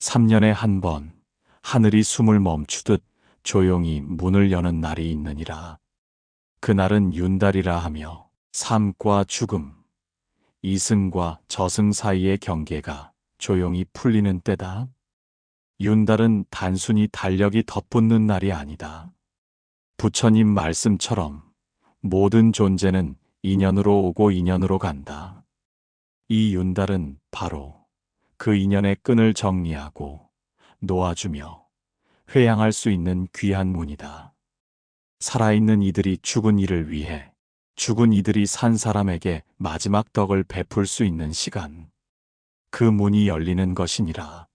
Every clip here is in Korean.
3년에 한 번 하늘이 숨을 멈추듯 조용히 문을 여는 날이 있느니라. 그날은 윤달이라 하며 삶과 죽음, 이승과 저승 사이의 경계가 조용히 풀리는 때다. 윤달은 단순히 달력이 덧붙는 날이 아니다. 부처님 말씀처럼 모든 존재는 인연으로 오고 인연으로 간다. 이 윤달은 바로 그 인연의 끈을 정리하고 놓아주며 회양할 수 있는 귀한 문이다. 살아있는 이들이 죽은 이를 위해, 죽은 이들이 산 사람에게 마지막 덕을 베풀 수 있는 시간. 그 문이 열리는 것이니라.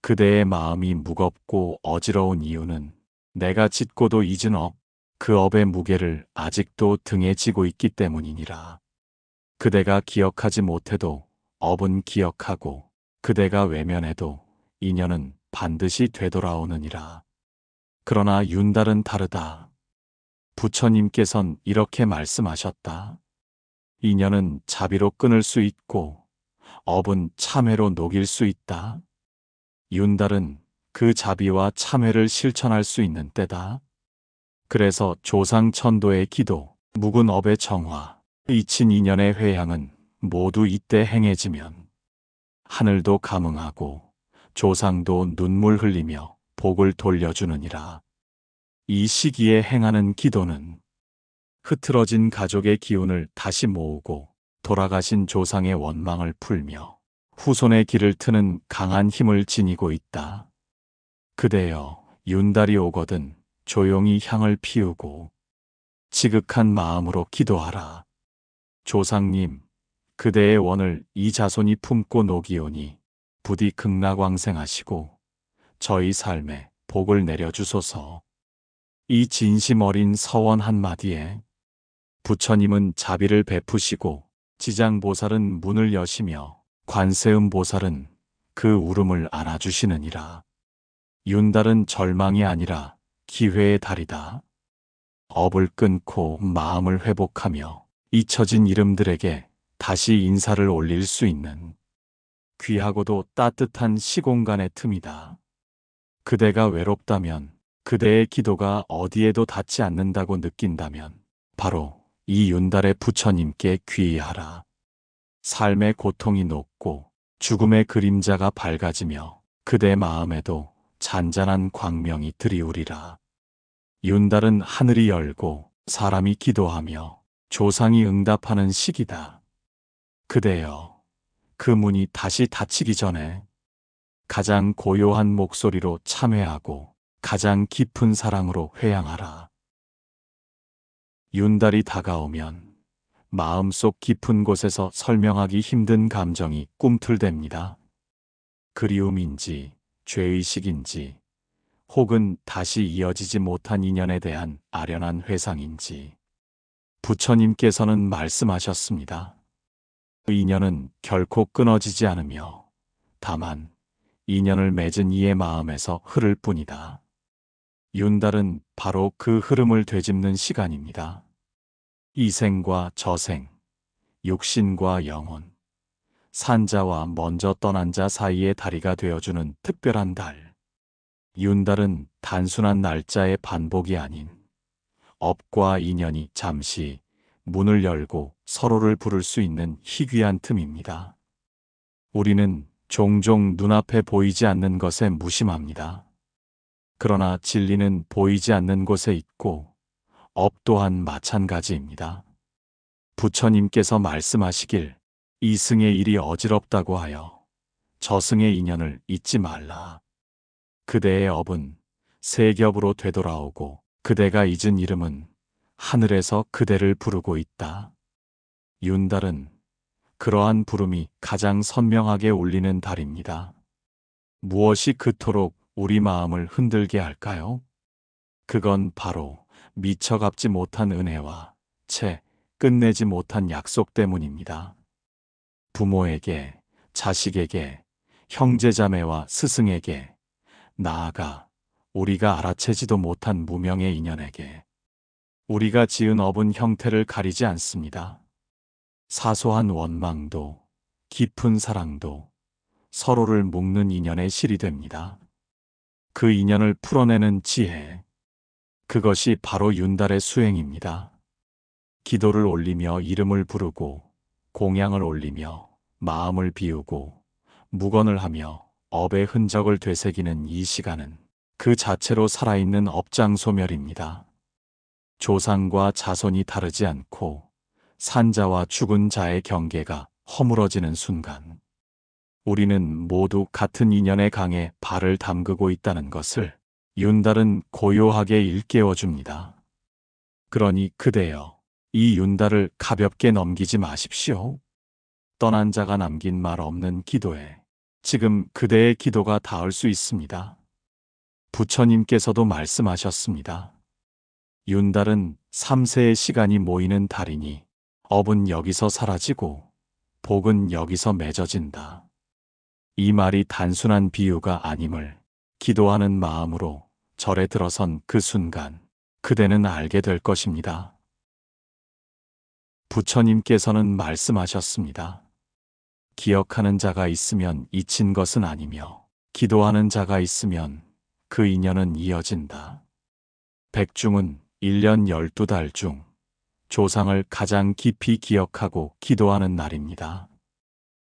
그대의 마음이 무겁고 어지러운 이유는 내가 짓고도 잊은 업, 그 업의 무게를 아직도 등에 지고 있기 때문이니라. 그대가 기억하지 못해도 업은 기억하고, 그대가 외면해도 인연은 반드시 되돌아오느니라. 그러나 윤달은 다르다. 부처님께선 이렇게 말씀하셨다. 인연은 자비로 끊을 수 있고 업은 참회로 녹일 수 있다. 윤달은 그 자비와 참회를 실천할 수 있는 때다. 그래서 조상천도의 기도, 묵은 업의 정화, 잊힌 인연의 회향은 모두 이때 행해지면 하늘도 감응하고 조상도 눈물 흘리며 복을 돌려주느니라. 이 시기에 행하는 기도는 흐트러진 가족의 기운을 다시 모으고 돌아가신 조상의 원망을 풀며 후손의 길을 트는 강한 힘을 지니고 있다. 그대여, 윤달이 오거든 조용히 향을 피우고 지극한 마음으로 기도하라. 조상님, 그대의 원을 이 자손이 품고 녹이오니 부디 극락왕생하시고 저희 삶에 복을 내려주소서. 이 진심 어린 서원 한마디에 부처님은 자비를 베푸시고 지장보살은 문을 여시며 관세음보살은 그 울음을 안아주시느니라. 윤달은 절망이 아니라 기회의 달이다. 업을 끊고 마음을 회복하며 잊혀진 이름들에게 다시 인사를 올릴 수 있는 귀하고도 따뜻한 시공간의 틈이다. 그대가 외롭다면, 그대의 기도가 어디에도 닿지 않는다고 느낀다면 바로 이 윤달의 부처님께 귀의하라. 삶의 고통이 녹고 죽음의 그림자가 밝아지며 그대 마음에도 잔잔한 광명이 드리우리라. 윤달은 하늘이 열고 사람이 기도하며 조상이 응답하는 시기다. 그대여, 그 문이 다시 닫히기 전에 가장 고요한 목소리로 참회하고 가장 깊은 사랑으로 회양하라. 윤달이 다가오면 마음속 깊은 곳에서 설명하기 힘든 감정이 꿈틀댑니다. 그리움인지, 죄의식인지, 혹은 다시 이어지지 못한 인연에 대한 아련한 회상인지. 부처님께서는 말씀하셨습니다. 인연은 결코 끊어지지 않으며 다만 인연을 맺은 이의 마음에서 흐를 뿐이다. 윤달은 바로 그 흐름을 되짚는 시간입니다. 이생과 저생, 육신과 영혼, 산자와 먼저 떠난 자 사이의 다리가 되어주는 특별한 달. 윤달은 단순한 날짜의 반복이 아닌 업과 인연이 잠시 문을 열고 서로를 부를 수 있는 희귀한 틈입니다. 우리는 종종 눈앞에 보이지 않는 것에 무심합니다. 그러나 진리는 보이지 않는 곳에 있고 업 또한 마찬가지입니다. 부처님께서 말씀하시길 이승의 일이 어지럽다고 하여 저승의 인연을 잊지 말라. 그대의 업은 세 겹으로 되돌아오고 그대가 잊은 이름은 하늘에서 그대를 부르고 있다. 윤달은 그러한 부름이 가장 선명하게 울리는 달입니다. 무엇이 그토록 우리 마음을 흔들게 할까요? 그건 바로 미처 갚지 못한 은혜와 채 끝내지 못한 약속 때문입니다. 부모에게, 자식에게, 형제자매와 스승에게, 나아가 우리가 알아채지도 못한 무명의 인연에게. 우리가 지은 업은 형태를 가리지 않습니다. 사소한 원망도, 깊은 사랑도, 서로를 묶는 인연의 실이 됩니다. 그 인연을 풀어내는 지혜. 그것이 바로 윤달의 수행입니다. 기도를 올리며 이름을 부르고, 공양을 올리며 마음을 비우고, 묵언을 하며 업의 흔적을 되새기는 이 시간은 그 자체로 살아있는 업장소멸입니다. 조상과 자손이 다르지 않고 산자와 죽은 자의 경계가 허물어지는 순간, 우리는 모두 같은 인연의 강에 발을 담그고 있다는 것을 윤달은 고요하게 일깨워줍니다. 그러니 그대여, 이 윤달을 가볍게 넘기지 마십시오. 떠난 자가 남긴 말 없는 기도에 지금 그대의 기도가 닿을 수 있습니다. 부처님께서도 말씀하셨습니다. 윤달은 3세의 시간이 모이는 달이니 업은 여기서 사라지고 복은 여기서 맺어진다. 이 말이 단순한 비유가 아님을 기도하는 마음으로 절에 들어선 그 순간 그대는 알게 될 것입니다. 부처님께서는 말씀하셨습니다. 기억하는 자가 있으면 잊힌 것은 아니며 기도하는 자가 있으면 그 인연은 이어진다. 백중은 1년 12달 중 조상을 가장 깊이 기억하고 기도하는 날입니다.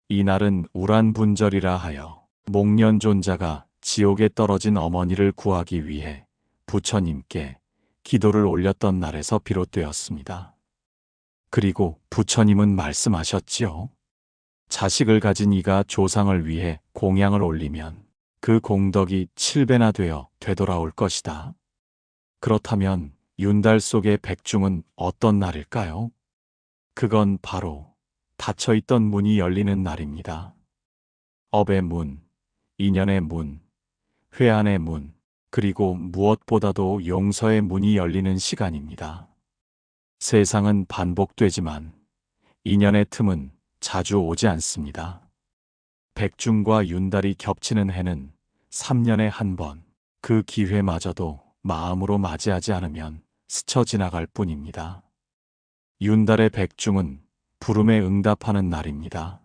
이 날은 우란분절이라 하여 목련존자가 지옥에 떨어진 어머니를 구하기 위해 부처님께 기도를 올렸던 날에서 비롯되었습니다. 그리고 부처님은 말씀하셨지요. 자식을 가진 이가 조상을 위해 공양을 올리면 그 공덕이 7배나 되어 되돌아올 것이다. 그렇다면 윤달 속의 백중은 어떤 날일까요? 그건 바로 닫혀있던 문이 열리는 날입니다. 업의 문, 인연의 문, 회한의 문, 그리고 무엇보다도 용서의 문이 열리는 시간입니다. 세상은 반복되지만 인연의 틈은 자주 오지 않습니다. 백중과 윤달이 겹치는 해는 3년에 한 번, 그 기회마저도 마음으로 맞이하지 않으면 스쳐 지나갈 뿐입니다. 윤달의 백중은 부름에 응답하는 날입니다.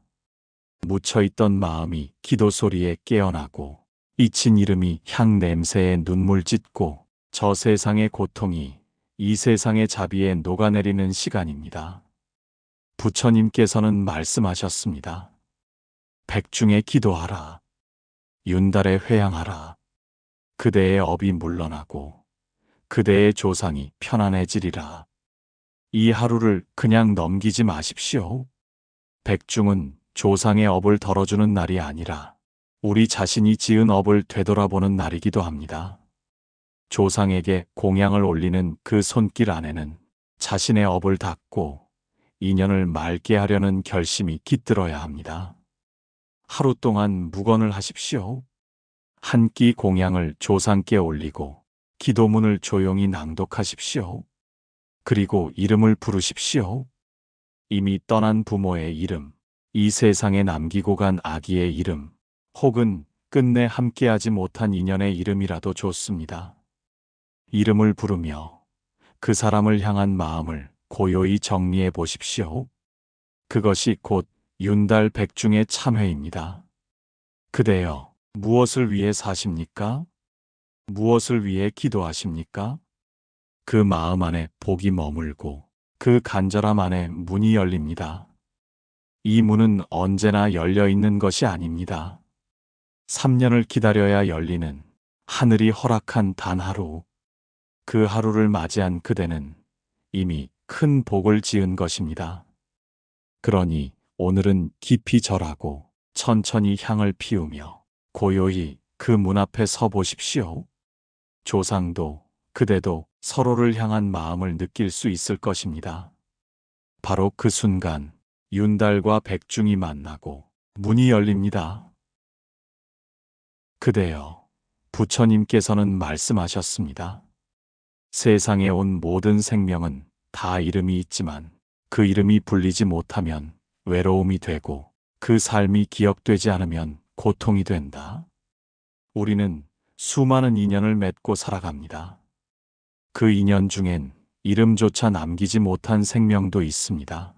묻혀있던 마음이 기도 소리에 깨어나고 잊힌 이름이 향 냄새에 눈물 찢고 저 세상의 고통이 이 세상의 자비에 녹아내리는 시간입니다. 부처님께서는 말씀하셨습니다. 백중에 기도하라. 윤달에 회양하라. 그대의 업이 물러나고 그대의 조상이 편안해지리라. 이 하루를 그냥 넘기지 마십시오. 백중은 조상의 업을 덜어주는 날이 아니라 우리 자신이 지은 업을 되돌아보는 날이기도 합니다. 조상에게 공양을 올리는 그 손길 안에는 자신의 업을 닦고 인연을 맑게 하려는 결심이 깃들어야 합니다. 하루 동안 묵언을 하십시오. 한 끼 공양을 조상께 올리고 기도문을 조용히 낭독하십시오. 그리고 이름을 부르십시오. 이미 떠난 부모의 이름, 이 세상에 남기고 간 아기의 이름, 혹은 끝내 함께하지 못한 인연의 이름이라도 좋습니다. 이름을 부르며 그 사람을 향한 마음을 고요히 정리해 보십시오. 그것이 곧 윤달 백중의 참회입니다. 그대여, 무엇을 위해 사십니까? 무엇을 위해 기도하십니까? 그 마음 안에 복이 머물고 그 간절함 안에 문이 열립니다. 이 문은 언제나 열려 있는 것이 아닙니다. 3년을 기다려야 열리는 하늘이 허락한 단 하루. 그 하루를 맞이한 그대는 이미 큰 복을 지은 것입니다. 그러니 오늘은 깊이 절하고 천천히 향을 피우며 고요히 그 문 앞에 서 보십시오. 조상도 그대도 서로를 향한 마음을 느낄 수 있을 것입니다. 바로 그 순간 윤달과 백중이 만나고 문이 열립니다. 그대여, 부처님께서는 말씀하셨습니다. 세상에 온 모든 생명은 다 이름이 있지만 그 이름이 불리지 못하면 외로움이 되고 그 삶이 기억되지 않으면 고통이 된다. 우리는 수많은 인연을 맺고 살아갑니다. 그 인연 중엔 이름조차 남기지 못한 생명도 있습니다.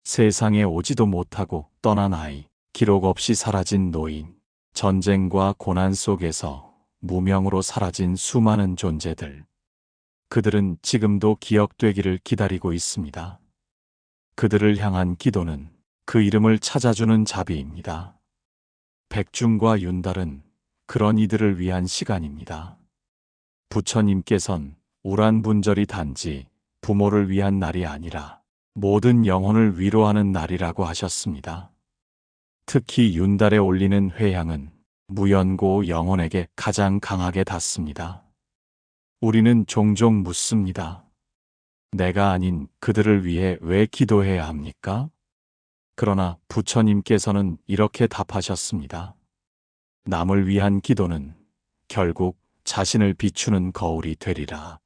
세상에 오지도 못하고 떠난 아이, 기록 없이 사라진 노인, 전쟁과 고난 속에서 무명으로 사라진 수많은 존재들. 그들은 지금도 기억되기를 기다리고 있습니다. 그들을 향한 기도는 그 이름을 찾아주는 자비입니다. 백중과 윤달은 그런 이들을 위한 시간입니다. 부처님께선 우란분절이 단지 부모를 위한 날이 아니라 모든 영혼을 위로하는 날이라고 하셨습니다. 특히 윤달에 올리는 회향은 무연고 영혼에게 가장 강하게 닿습니다. 우리는 종종 묻습니다. 내가 아닌 그들을 위해 왜 기도해야 합니까? 그러나 부처님께서는 이렇게 답하셨습니다. 남을 위한 기도는 결국 자신을 비추는 거울이 되리라.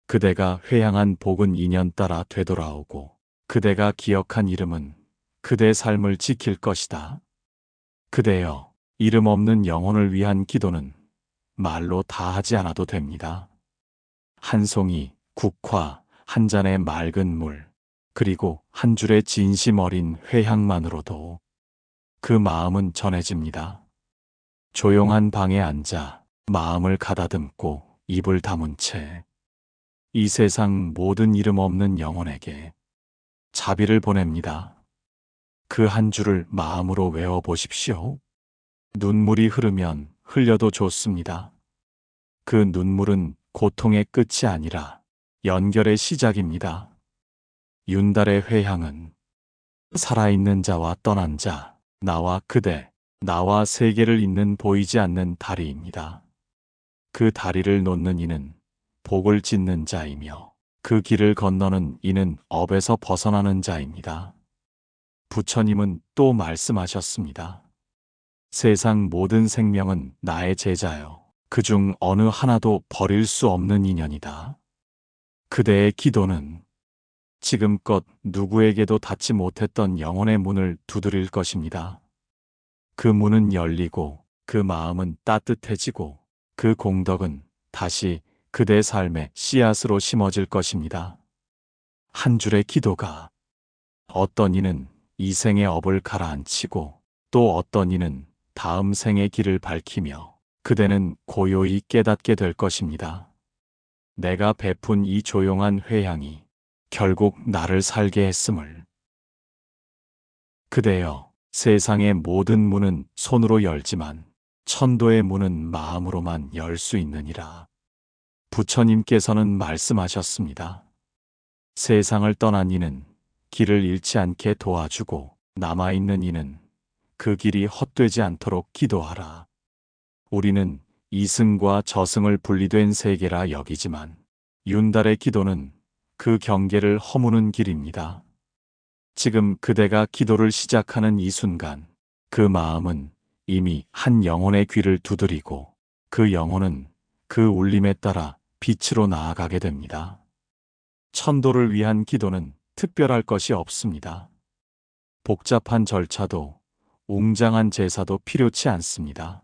그대가 회향한 복은 인연 따라 되돌아오고 그대가 기억한 이름은 그대 삶을 지킬 것이다. 그대여, 이름 없는 영혼을 위한 기도는 말로 다 하지 않아도 됩니다. 한 송이 국화, 한 잔의 맑은 물, 그리고 한 줄의 진심 어린 회향만으로도 그 마음은 전해집니다. 조용한 방에 앉아 마음을 가다듬고 입을 다문 채 이 세상 모든 이름 없는 영혼에게 자비를 보냅니다. 그 한 줄을 마음으로 외워보십시오. 눈물이 흐르면 흘려도 좋습니다. 그 눈물은 고통의 끝이 아니라 연결의 시작입니다. 윤달의 회향은 살아있는 자와 떠난 자, 나와 그대, 나와 세계를 잇는 보이지 않는 다리입니다. 그 다리를 놓는 이는 복을 짓는 자이며 그 길을 건너는 이는 업에서 벗어나는 자입니다. 부처님은 또 말씀하셨습니다. 세상 모든 생명은 나의 제자요. 그중 어느 하나도 버릴 수 없는 인연이다. 그대의 기도는 지금껏 누구에게도 닿지 못했던 영혼의 문을 두드릴 것입니다. 그 문은 열리고 그 마음은 따뜻해지고 그 공덕은 다시 그대 삶의 씨앗으로 심어질 것입니다. 한 줄의 기도가 어떤 이는 이 생의 업을 가라앉히고 또 어떤 이는 다음 생의 길을 밝히며 그대는 고요히 깨닫게 될 것입니다. 내가 베푼 이 조용한 회향이 결국 나를 살게 했음을. 그대여, 세상의 모든 문은 손으로 열지만 천도의 문은 마음으로만 열 수 있느니라. 부처님께서는 말씀하셨습니다. 세상을 떠난 이는 길을 잃지 않게 도와주고 남아있는 이는 그 길이 헛되지 않도록 기도하라. 우리는 이승과 저승을 분리된 세계라 여기지만 윤달의 기도는 그 경계를 허무는 길입니다. 지금 그대가 기도를 시작하는 이 순간 그 마음은 이미 한 영혼의 귀를 두드리고 그 영혼은 그 울림에 따라 빛으로 나아가게 됩니다. 천도를 위한 기도는 특별할 것이 없습니다. 복잡한 절차도 웅장한 제사도 필요치 않습니다.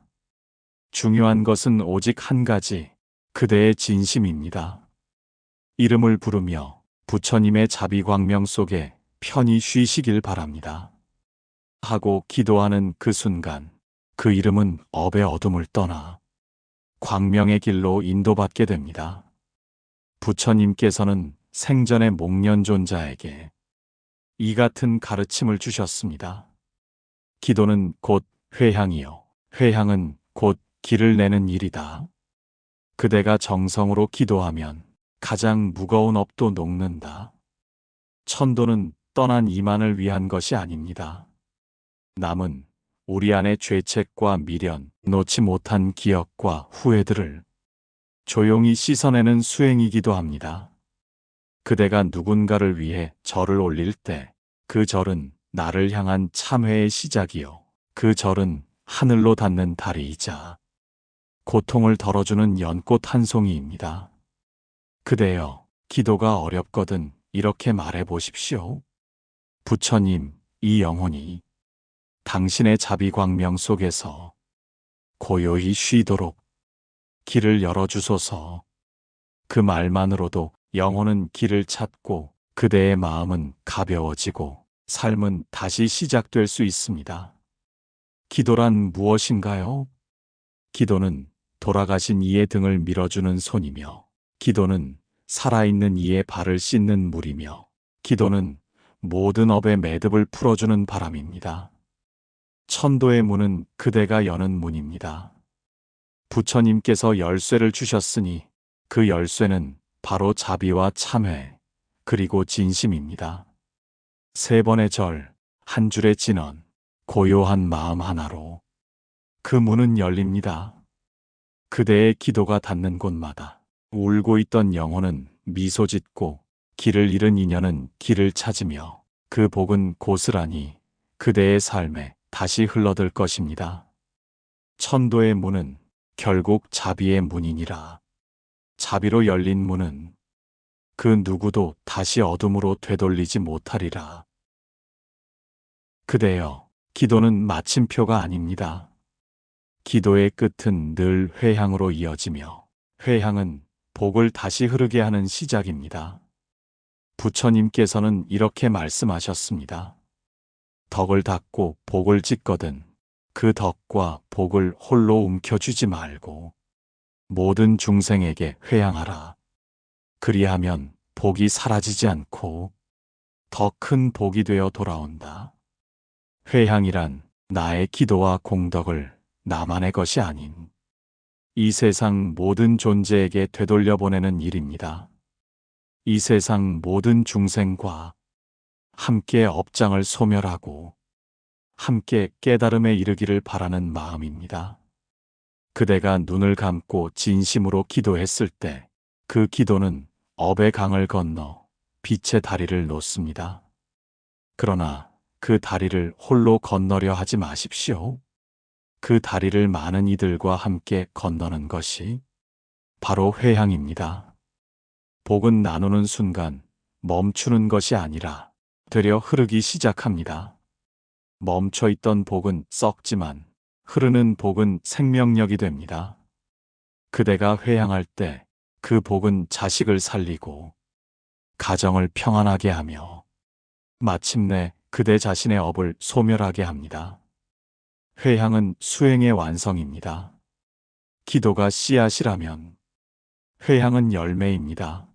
중요한 것은 오직 한 가지, 그대의 진심입니다. 이름을 부르며 부처님의 자비광명 속에 편히 쉬시길 바랍니다. 하고 기도하는 그 순간 그 이름은 업의 어둠을 떠나 광명의 길로 인도받게 됩니다. 부처님께서는 생전의 목련존자에게 이 같은 가르침을 주셨습니다. 기도는 곧 회향이요. 회향은 곧 길을 내는 일이다. 그대가 정성으로 기도하면 가장 무거운 업도 녹는다. 천도는 떠난 이만을 위한 것이 아닙니다. 남은 우리 안의 죄책과 미련, 놓지 못한 기억과 후회들을 조용히 씻어내는 수행이기도 합니다. 그대가 누군가를 위해 절을 올릴 때 그 절은 나를 향한 참회의 시작이요. 그 절은 하늘로 닿는 다리이자 고통을 덜어주는 연꽃 한 송이입니다. 그대여, 기도가 어렵거든 이렇게 말해 보십시오. 부처님, 이 영혼이 당신의 자비광명 속에서 고요히 쉬도록 길을 열어주소서. 그 말만으로도 영혼은 길을 찾고 그대의 마음은 가벼워지고 삶은 다시 시작될 수 있습니다. 기도란 무엇인가요? 기도는 돌아가신 이의 등을 밀어주는 손이며, 기도는 살아있는 이의 발을 씻는 물이며, 기도는 모든 업의 매듭을 풀어주는 바람입니다. 천도의 문은 그대가 여는 문입니다. 부처님께서 열쇠를 주셨으니 그 열쇠는 바로 자비와 참회, 그리고 진심입니다. 세 번의 절, 한 줄의 진언, 고요한 마음 하나로 그 문은 열립니다. 그대의 기도가 닿는 곳마다 울고 있던 영혼은 미소 짓고, 길을 잃은 인연은 길을 찾으며, 그 복은 고스란히 그대의 삶에 다시 흘러들 것입니다. 천도의 문은 결국 자비의 문이니라. 자비로 열린 문은 그 누구도 다시 어둠으로 되돌리지 못하리라. 그대여, 기도는 마침표가 아닙니다. 기도의 끝은 늘 회향으로 이어지며, 회향은 복을 다시 흐르게 하는 시작입니다. 부처님께서는 이렇게 말씀하셨습니다. 덕을 닦고 복을 짓거든 그 덕과 복을 홀로 움켜쥐지 말고 모든 중생에게 회향하라. 그리하면 복이 사라지지 않고 더 큰 복이 되어 돌아온다. 회향이란 나의 기도와 공덕을 나만의 것이 아닌 이 세상 모든 존재에게 되돌려보내는 일입니다. 이 세상 모든 중생과 함께 업장을 소멸하고 함께 깨달음에 이르기를 바라는 마음입니다. 그대가 눈을 감고 진심으로 기도했을 때 그 기도는 업의 강을 건너 빛의 다리를 놓습니다. 그러나 그 다리를 홀로 건너려 하지 마십시오. 그 다리를 많은 이들과 함께 건너는 것이 바로 회향입니다. 복은 나누는 순간 멈추는 것이 아니라 되려 흐르기 시작합니다. 멈춰있던 복은 썩지만 흐르는 복은 생명력이 됩니다. 그대가 회향할 때 그 복은 자식을 살리고 가정을 평안하게 하며 마침내 그대 자신의 업을 소멸하게 합니다. 회향은 수행의 완성입니다. 기도가 씨앗이라면 회향은 열매입니다.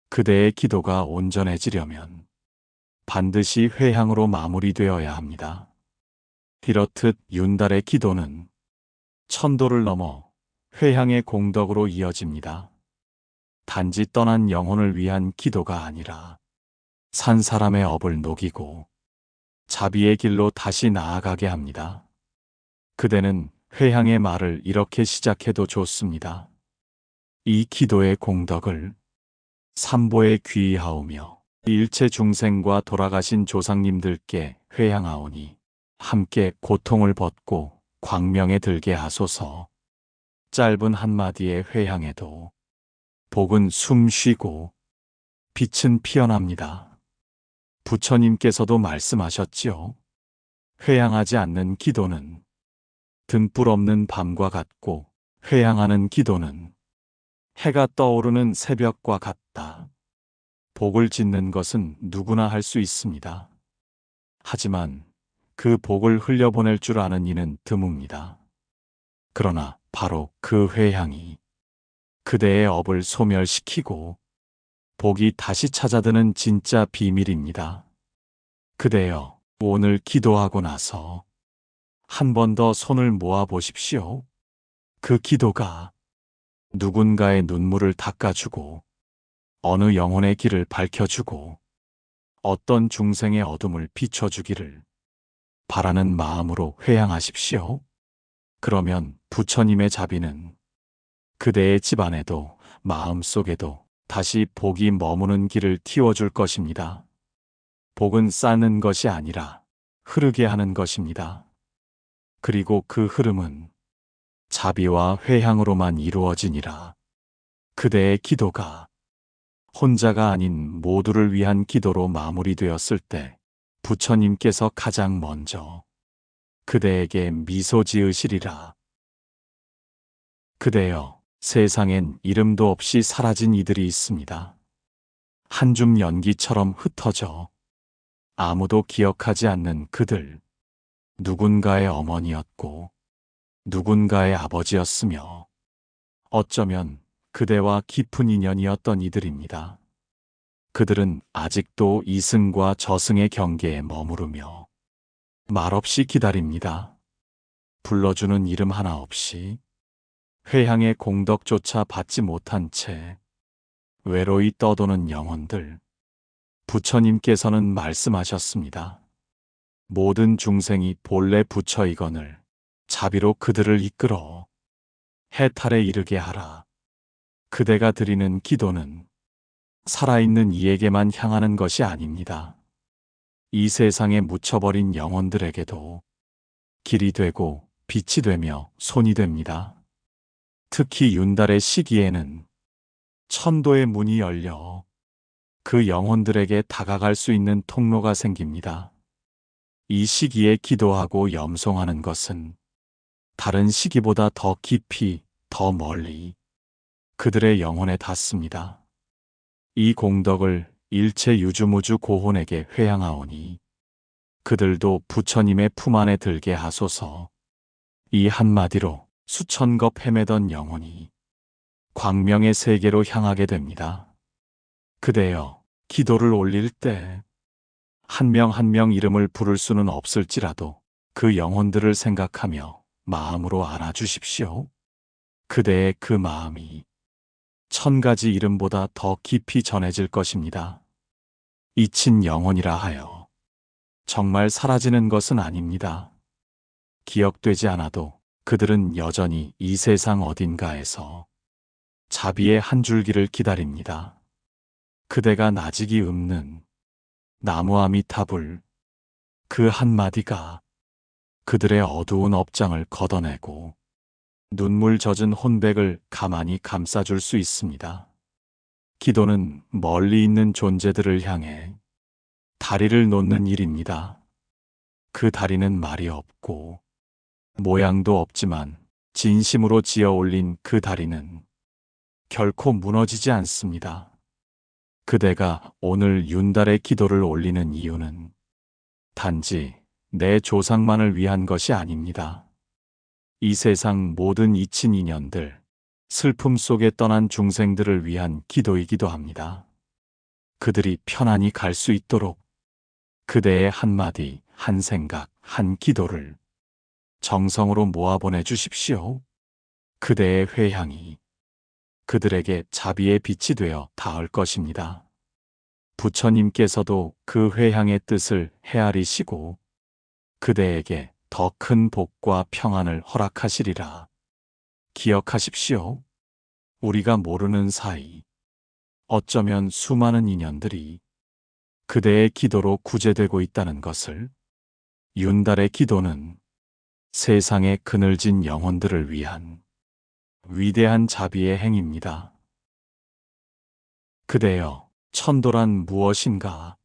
그대의 기도가 온전해지려면 반드시 회향으로 마무리되어야 합니다. 이렇듯 윤달의 기도는 천도를 넘어 회향의 공덕으로 이어집니다. 단지 떠난 영혼을 위한 기도가 아니라 산 사람의 업을 녹이고 자비의 길로 다시 나아가게 합니다. 그대는 회향의 말을 이렇게 시작해도 좋습니다. 이 기도의 공덕을 삼보에 귀의하오며 일체 중생과 돌아가신 조상님들께 회향하오니 함께 고통을 벗고 광명에 들게 하소서. 짧은 한마디의 회향에도 복은 숨 쉬고 빛은 피어납니다. 부처님께서도 말씀하셨지요. 회향하지 않는 기도는 등불 없는 밤과 같고 회향하는 기도는 해가 떠오르는 새벽과 같다. 복을 짓는 것은 누구나 할 수 있습니다. 하지만 그 복을 흘려보낼 줄 아는 이는 드뭅니다. 그러나 바로 그 회향이 그대의 업을 소멸시키고 복이 다시 찾아드는 진짜 비밀입니다. 그대여, 오늘 기도하고 나서 한 번 더 손을 모아 보십시오. 그 기도가 누군가의 눈물을 닦아주고 어느 영혼의 길을 밝혀주고 어떤 중생의 어둠을 비춰주기를 바라는 마음으로 회향하십시오. 그러면 부처님의 자비는 그대의 집안에도 마음속에도 다시 복이 머무는 길을 틔워줄 것입니다. 복은 쌓는 것이 아니라 흐르게 하는 것입니다. 그리고 그 흐름은 자비와 회향으로만 이루어지니라. 그대의 기도가 혼자가 아닌 모두를 위한 기도로 마무리되었을 때 부처님께서 가장 먼저 그대에게 미소 지으시리라. 그대여, 세상엔 이름도 없이 사라진 이들이 있습니다. 한 줌 연기처럼 흩어져 아무도 기억하지 않는 그들. 누군가의 어머니였고 누군가의 아버지였으며 어쩌면 그대와 깊은 인연이었던 이들입니다. 그들은 아직도 이승과 저승의 경계에 머무르며 말없이 기다립니다. 불러주는 이름 하나 없이 회향의 공덕조차 받지 못한 채 외로이 떠도는 영혼들. 부처님께서는 말씀하셨습니다. 모든 중생이 본래 부처이거늘 자비로 그들을 이끌어 해탈에 이르게 하라. 그대가 드리는 기도는 살아있는 이에게만 향하는 것이 아닙니다. 이 세상에 묻혀버린 영혼들에게도 길이 되고 빛이 되며 손이 됩니다. 특히 윤달의 시기에는 천도의 문이 열려 그 영혼들에게 다가갈 수 있는 통로가 생깁니다. 이 시기에 기도하고 염송하는 것은 다른 시기보다 더 깊이, 더 멀리 그들의 영혼에 닿습니다. 이 공덕을 일체 유주무주 고혼에게 회향하오니 그들도 부처님의 품 안에 들게 하소서. 이 한마디로 수천 겁 헤매던 영혼이 광명의 세계로 향하게 됩니다. 그대여, 기도를 올릴 때 한 명 한 명 이름을 부를 수는 없을지라도 그 영혼들을 생각하며 마음으로 안아주십시오. 그대의 그 마음이 1000가지 이름보다 더 깊이 전해질 것입니다. 잊힌 영혼이라 하여 정말 사라지는 것은 아닙니다. 기억되지 않아도 그들은 여전히 이 세상 어딘가에서 자비의 한 줄기를 기다립니다. 그대가 나직이 읊는 나무 아미타불 그 한마디가 그들의 어두운 업장을 걷어내고 눈물 젖은 혼백을 가만히 감싸줄 수 있습니다. 기도는 멀리 있는 존재들을 향해 다리를 놓는 일입니다. 그 다리는 말이 없고 모양도 없지만 진심으로 지어 올린 그 다리는 결코 무너지지 않습니다. 그대가 오늘 윤달의 기도를 올리는 이유는 단지 내 조상만을 위한 것이 아닙니다. 이 세상 모든 잊힌 인연들, 슬픔 속에 떠난 중생들을 위한 기도이기도 합니다. 그들이 편안히 갈 수 있도록 그대의 한마디, 한 생각, 한 기도를 정성으로 모아보내 주십시오. 그대의 회향이 그들에게 자비의 빛이 되어 닿을 것입니다. 부처님께서도 그 회향의 뜻을 헤아리시고 그대에게 더 큰 복과 평안을 허락하시리라. 기억하십시오. 우리가 모르는 사이 어쩌면 수많은 인연들이 그대의 기도로 구제되고 있다는 것을. 윤달의 기도는 세상의 그늘진 영혼들을 위한 위대한 자비의 행입니다. 그대여, 천도란 무엇인가?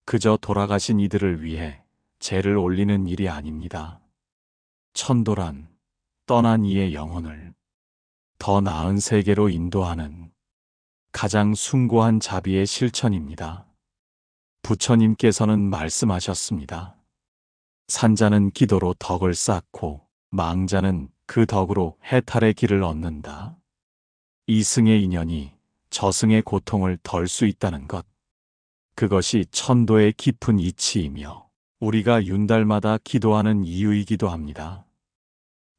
그저 돌아가신 이들을 위해 제를 올리는 일이 아닙니다. 천도란 떠난 이의 영혼을 더 나은 세계로 인도하는 가장 숭고한 자비의 실천입니다. 부처님께서는 말씀하셨습니다. 산자는 기도로 덕을 쌓고 망자는 그 덕으로 해탈의 길을 얻는다. 이승의 인연이 저승의 고통을 덜 수 있다는 것. 그것이 천도의 깊은 이치이며 우리가 윤달마다 기도하는 이유이기도 합니다.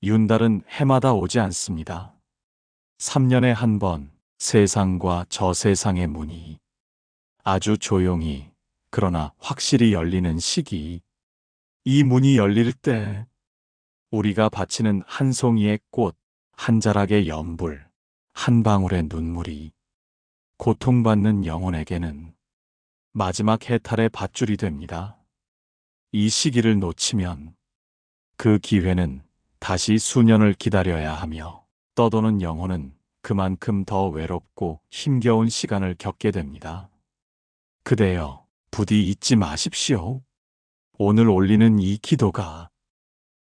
윤달은 해마다 오지 않습니다. 3년에 한 번 세상과 저 세상의 문이 아주 조용히 그러나 확실히 열리는 시기. 이 문이 열릴 때 우리가 바치는 한 송이의 꽃, 한 자락의 연불, 한 방울의 눈물이 고통받는 영혼에게는 마지막 해탈의 밧줄이 됩니다. 이 시기를 놓치면 그 기회는 다시 수년을 기다려야 하며 떠도는 영혼은 그만큼 더 외롭고 힘겨운 시간을 겪게 됩니다. 그대여, 부디 잊지 마십시오. 오늘 올리는 이 기도가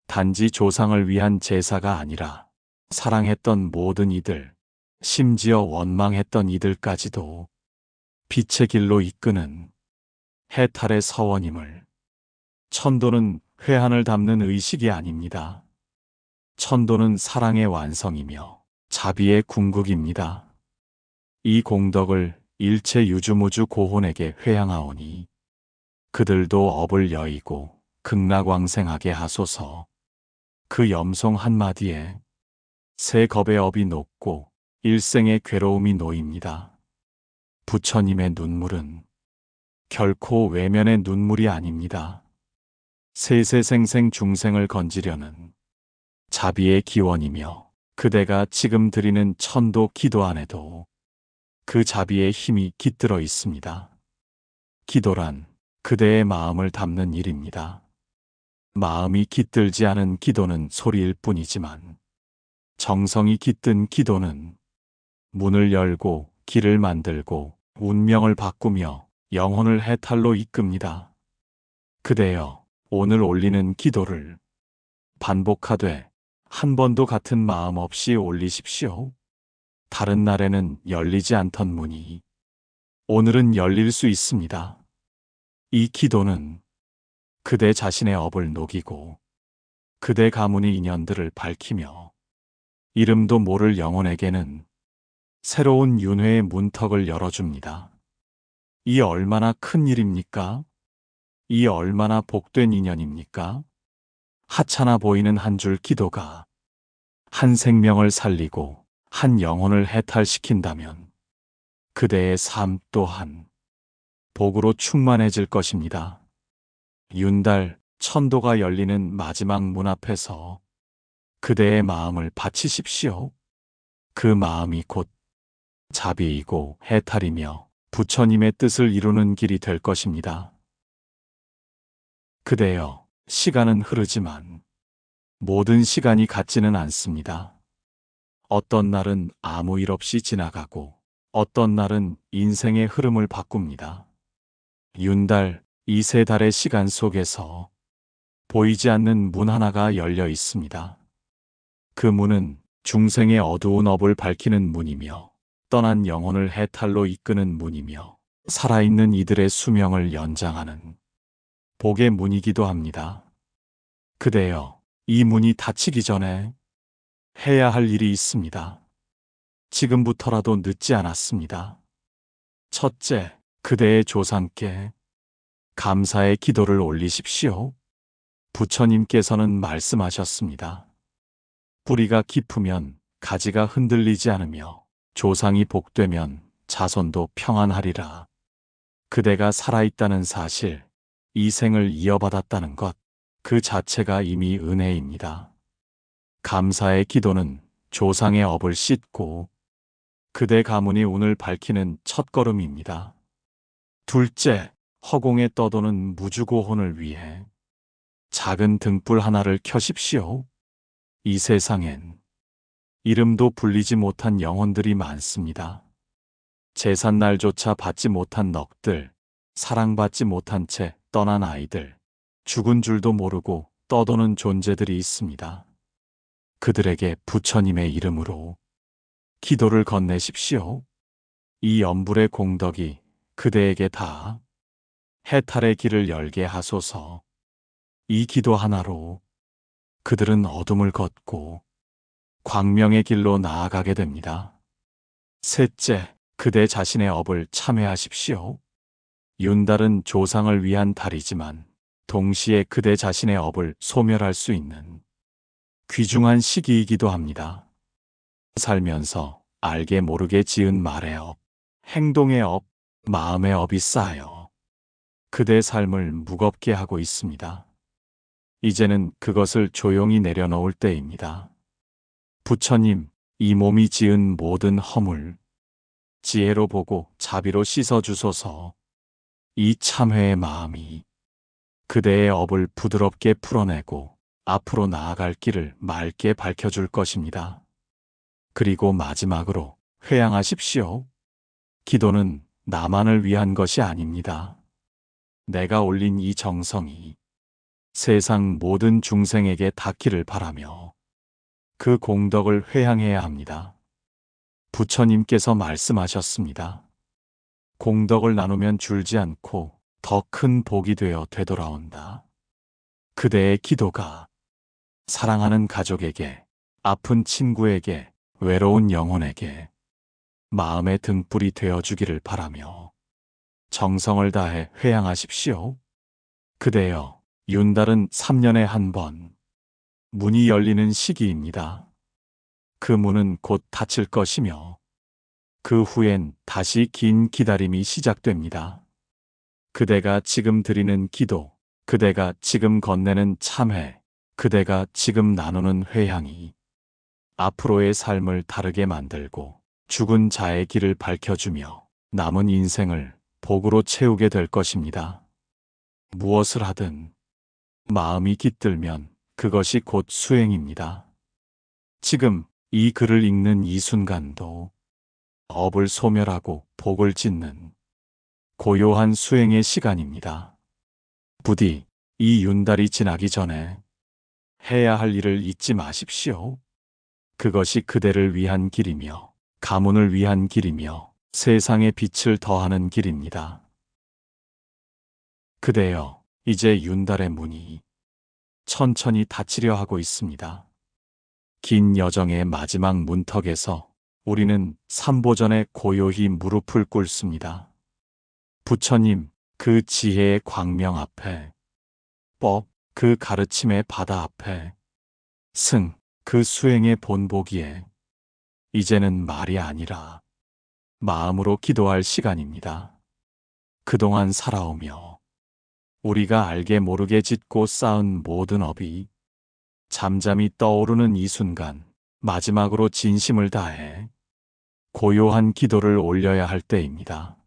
단지 조상을 위한 제사가 아니라 사랑했던 모든 이들, 심지어 원망했던 이들까지도 빛의 길로 이끄는 해탈의 서원임을. 천도는 회한을 담는 의식이 아닙니다. 천도는 사랑의 완성이며 자비의 궁극입니다. 이 공덕을 일체 유주무주 고혼에게 회양하오니 그들도 업을 여의고 극락왕생하게 하소서. 그 염송 한마디에 새 겁의 업이 녹고 일생의 괴로움이 놓입니다. 부처님의 눈물은 결코 외면의 눈물이 아닙니다. 세세생생 중생을 건지려는 자비의 기원이며 그대가 지금 드리는 천도 기도 안에도 그 자비의 힘이 깃들어 있습니다. 기도란 그대의 마음을 담는 일입니다. 마음이 깃들지 않은 기도는 소리일 뿐이지만 정성이 깃든 기도는 문을 열고 길을 만들고 운명을 바꾸며 영혼을 해탈로 이끕니다. 그대여, 오늘 올리는 기도를 반복하되 한 번도 같은 마음 없이 올리십시오. 다른 날에는 열리지 않던 문이 오늘은 열릴 수 있습니다. 이 기도는 그대 자신의 업을 녹이고 그대 가문의 인연들을 밝히며 이름도 모를 영혼에게는 새로운 윤회의 문턱을 열어줍니다. 이 얼마나 큰 일입니까? 이 얼마나 복된 인연입니까? 하찮아 보이는 한 줄 기도가 한 생명을 살리고 한 영혼을 해탈시킨다면 그대의 삶 또한 복으로 충만해질 것입니다. 윤달 천도가 열리는 마지막 문 앞에서 그대의 마음을 바치십시오. 그 마음이 곧 자비이고 해탈이며 부처님의 뜻을 이루는 길이 될 것입니다. 그대여, 시간은 흐르지만 모든 시간이 같지는 않습니다. 어떤 날은 아무 일 없이 지나가고 어떤 날은 인생의 흐름을 바꿉니다. 윤달, 이 세 달의 시간 속에서 보이지 않는 문 하나가 열려 있습니다. 그 문은 중생의 어두운 업을 밝히는 문이며 떠난 영혼을 해탈로 이끄는 문이며 살아있는 이들의 수명을 연장하는 복의 문이기도 합니다. 그대여, 이 문이 닫히기 전에 해야 할 일이 있습니다. 지금부터라도 늦지 않았습니다. 첫째, 그대의 조상께 감사의 기도를 올리십시오. 부처님께서는 말씀하셨습니다. 뿌리가 깊으면 가지가 흔들리지 않으며 조상이 복되면 자손도 평안하리라. 그대가 살아있다는 사실, 이 생을 이어받았다는 것, 그 자체가 이미 은혜입니다. 감사의 기도는 조상의 업을 씻고 그대 가문이 운을 밝히는 첫걸음입니다. 둘째, 허공에 떠도는 무주고혼을 위해 작은 등불 하나를 켜십시오. 이 세상엔 이름도 불리지 못한 영혼들이 많습니다. 제삿날조차 받지 못한 넋들, 사랑받지 못한 채 떠난 아이들, 죽은 줄도 모르고 떠도는 존재들이 있습니다. 그들에게 부처님의 이름으로 기도를 건네십시오. 이 엄불의 공덕이 그대에게 다 해탈의 길을 열게 하소서. 이 기도 하나로 그들은 어둠을 걷고 광명의 길로 나아가게 됩니다. 셋째, 그대 자신의 업을 참회하십시오. 윤달은 조상을 위한 달이지만 동시에 그대 자신의 업을 소멸할 수 있는 귀중한 시기이기도 합니다. 살면서 알게 모르게 지은 말의 업, 행동의 업, 마음의 업이 쌓여 그대 삶을 무겁게 하고 있습니다. 이제는 그것을 조용히 내려놓을 때입니다. 부처님, 이 몸이 지은 모든 허물, 지혜로 보고 자비로 씻어주소서. 이 참회의 마음이 그대의 업을 부드럽게 풀어내고 앞으로 나아갈 길을 맑게 밝혀줄 것입니다. 그리고 마지막으로 회양하십시오. 기도는 나만을 위한 것이 아닙니다. 내가 올린 이 정성이 세상 모든 중생에게 닿기를 바라며 그 공덕을 회양해야 합니다. 부처님께서 말씀하셨습니다. 공덕을 나누면 줄지 않고 더 큰 복이 되어 되돌아온다. 그대의 기도가 사랑하는 가족에게, 아픈 친구에게, 외로운 영혼에게 마음의 등불이 되어주기를 바라며 정성을 다해 회양하십시오. 그대여, 윤달은 3년에 한 번 문이 열리는 시기입니다. 그 문은 곧 닫힐 것이며 그 후엔 다시 긴 기다림이 시작됩니다. 그대가 지금 드리는 기도, 그대가 지금 건네는 참회, 그대가 지금 나누는 회향이 앞으로의 삶을 다르게 만들고 죽은 자의 길을 밝혀주며 남은 인생을 복으로 채우게 될 것입니다. 무엇을 하든 마음이 깃들면 그것이 곧 수행입니다. 지금 이 글을 읽는 이 순간도 업을 소멸하고 복을 짓는 고요한 수행의 시간입니다. 부디 이 윤달이 지나기 전에 해야 할 일을 잊지 마십시오. 그것이 그대를 위한 길이며 가문을 위한 길이며 세상의 빛을 더하는 길입니다. 그대여, 이제 윤달의 문이 천천히 닫히려 하고 있습니다. 긴 여정의 마지막 문턱에서 우리는 삼보전에 고요히 무릎을 꿇습니다. 부처님, 그 지혜의 광명 앞에, 법, 그 가르침의 바다 앞에, 승, 그 수행의 본보기에 이제는 말이 아니라 마음으로 기도할 시간입니다. 그동안 살아오며 우리가 알게 모르게 짓고 쌓은 모든 업이 잠잠히 떠오르는 이 순간 마지막으로 진심을 다해 고요한 기도를 올려야 할 때입니다.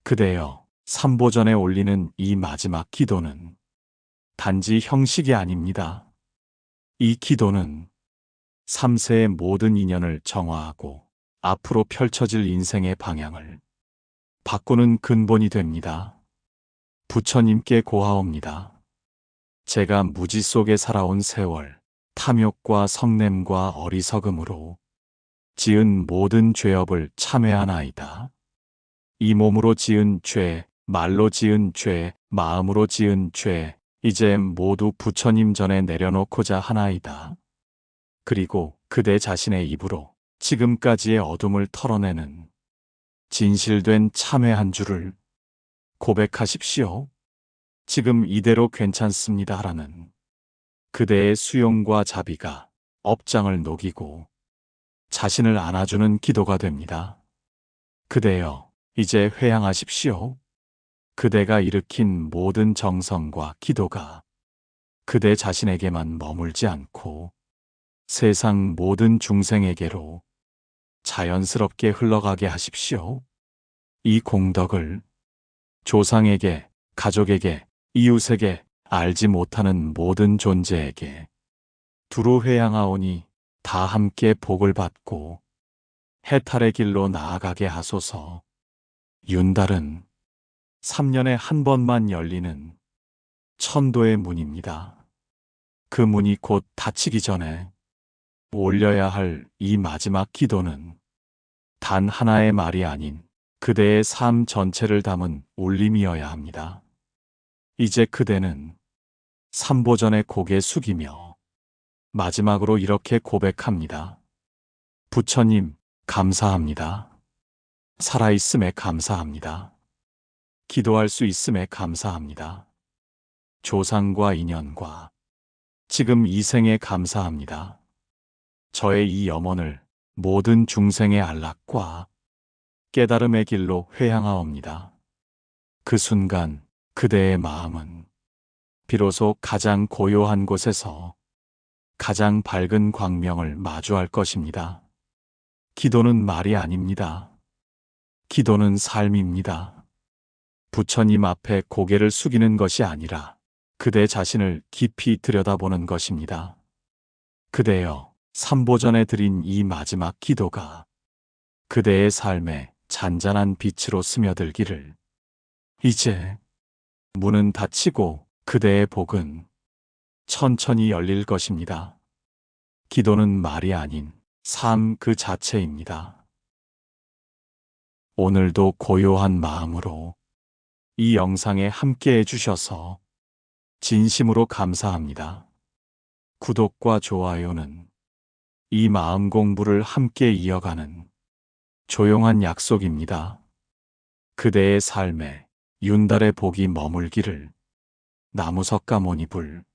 그대여, 삼보전에 올리는 이 마지막 기도는 단지 형식이 아닙니다. 이 기도는 3세의 모든 인연을 정화하고 앞으로 펼쳐질 인생의 방향을 바꾸는 근본이 됩니다. 부처님께 고하옵니다. 제가 무지 속에 살아온 세월, 탐욕과 성냄과 어리석음으로 지은 모든 죄업을 참회하나이다. 이 몸으로 지은 죄, 말로 지은 죄, 마음으로 지은 죄, 이제 모두 부처님 전에 내려놓고자 하나이다. 그리고 그대 자신의 입으로 지금까지의 어둠을 털어내는 진실된 참회 한 줄을 고백하십시오. 지금 이대로 괜찮습니다. 라는 그대의 수용과 자비가 업장을 녹이고 자신을 안아주는 기도가 됩니다. 그대여, 이제 회양하십시오. 그대가 일으킨 모든 정성과 기도가 그대 자신에게만 머물지 않고 세상 모든 중생에게로 자연스럽게 흘러가게 하십시오. 이 공덕을 조상에게, 가족에게, 이웃에게, 알지 못하는 모든 존재에게 두루 회양하오니 다 함께 복을 받고 해탈의 길로 나아가게 하소서. 윤달은 3년에 한 번만 열리는 천도의 문입니다. 그 문이 곧 닫히기 전에 올려야 할 이 마지막 기도는 단 하나의 말이 아닌 그대의 삶 전체를 담은 울림이어야 합니다. 이제 그대는 삼보전에 고개 숙이며 마지막으로 이렇게 고백합니다. 부처님, 감사합니다. 살아있음에 감사합니다. 기도할 수 있음에 감사합니다. 조상과 인연과 지금 이 생에 감사합니다. 저의 이 염원을 모든 중생의 안락과 깨달음의 길로 회향하옵니다. 그 순간 그대의 마음은 비로소 가장 고요한 곳에서 가장 밝은 광명을 마주할 것입니다. 기도는 말이 아닙니다. 기도는 삶입니다. 부처님 앞에 고개를 숙이는 것이 아니라 그대 자신을 깊이 들여다보는 것입니다. 그대여, 삼보전에 드린 이 마지막 기도가 그대의 삶에 잔잔한 빛으로 스며들기를. 이제 문은 닫히고 그대의 복은 천천히 열릴 것입니다. 기도는 말이 아닌 삶 그 자체입니다. 오늘도 고요한 마음으로 이 영상에 함께 해주셔서 진심으로 감사합니다. 구독과 좋아요는 이 마음 공부를 함께 이어가는 조용한 약속입니다. 그대의 삶에 윤달의 복이 머물기를. 나무석가모니불